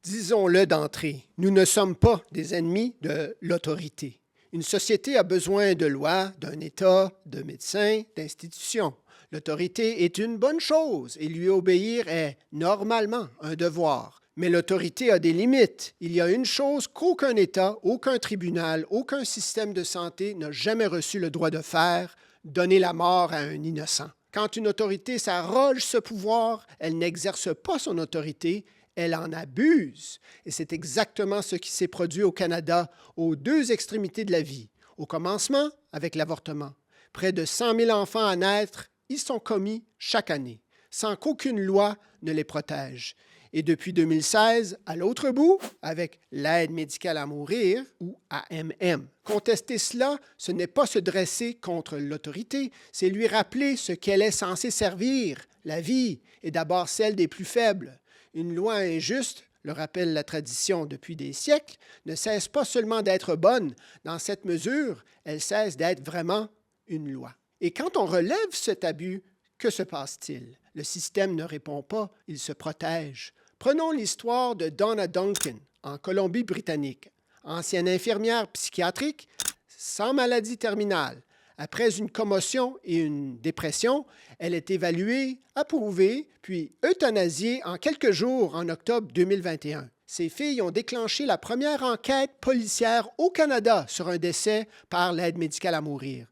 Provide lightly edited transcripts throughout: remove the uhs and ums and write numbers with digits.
Disons-le d'entrée, nous ne sommes pas des ennemis de l'autorité. Une société a besoin de lois, d'un État, de médecins, d'institutions. L'autorité est une bonne chose et lui obéir est normalement un devoir. Mais l'autorité a des limites. Il y a une chose qu'aucun État, aucun tribunal, aucun système de santé n'a jamais reçu le droit de faire, donner la mort à un innocent. Quand une autorité s'arroge ce pouvoir, elle n'exerce pas son autorité, elle en abuse. Et c'est exactement ce qui s'est produit au Canada aux deux extrémités de la vie. Au commencement, avec l'avortement. Près de 100 000 enfants à naître y sont commis chaque année, sans qu'aucune loi ne les protège. Et depuis 2016, à l'autre bout, avec l'aide médicale à mourir, ou AMM. Contester cela, ce n'est pas se dresser contre l'autorité, c'est lui rappeler ce qu'elle est censée servir, la vie, et d'abord celle des plus faibles. Une loi injuste, le rappelle la tradition depuis des siècles, ne cesse pas seulement d'être bonne. Dans cette mesure, elle cesse d'être vraiment une loi. Et quand on relève cet abus, que se passe-t-il? Le système ne répond pas, il se protège. Prenons l'histoire de Donna Duncan, en Colombie-Britannique, ancienne infirmière psychiatrique sans maladie terminale. Après une commotion et une dépression, elle est évaluée, approuvée, puis euthanasiée en quelques jours en octobre 2021. Ces filles ont déclenché la première enquête policière au Canada sur un décès par l'aide médicale à mourir.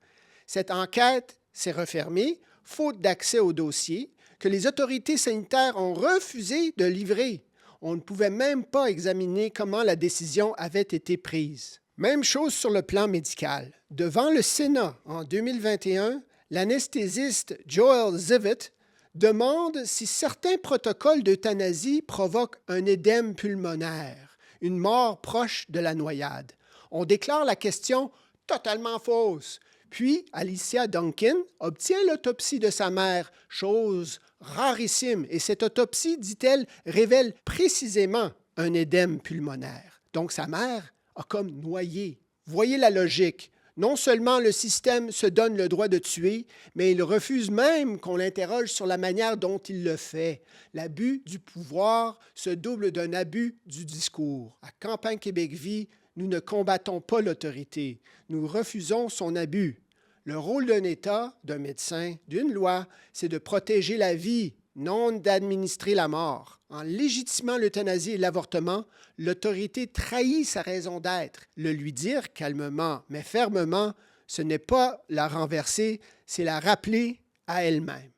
Cette enquête s'est refermée, faute d'accès au dossier, que les autorités sanitaires ont refusé de livrer. On ne pouvait même pas examiner comment la décision avait été prise. Même chose sur le plan médical. Devant le Sénat en 2021, l'anesthésiste Joel Zivit demande si certains protocoles d'euthanasie provoquent un édème pulmonaire, une mort proche de la noyade. On déclare la question totalement fausse. Puis, Alicia Duncan obtient l'autopsie de sa mère, chose rarissime, et cette autopsie, dit-elle, révèle précisément un édème pulmonaire. Donc sa mère a comme noyé. Voyez la logique. Non seulement le système se donne le droit de tuer, mais il refuse même qu'on l'interroge sur la manière dont il le fait. L'abus du pouvoir se double d'un abus du discours. À Campagne Québec Vie, nous ne combattons pas l'autorité, nous refusons son abus. Le rôle d'un État, d'un médecin, d'une loi, c'est de protéger la vie, non d'administrer la mort. En légitimant l'euthanasie et l'avortement, l'autorité trahit sa raison d'être. Le lui dire calmement, mais fermement, ce n'est pas la renverser, c'est la rappeler à elle-même.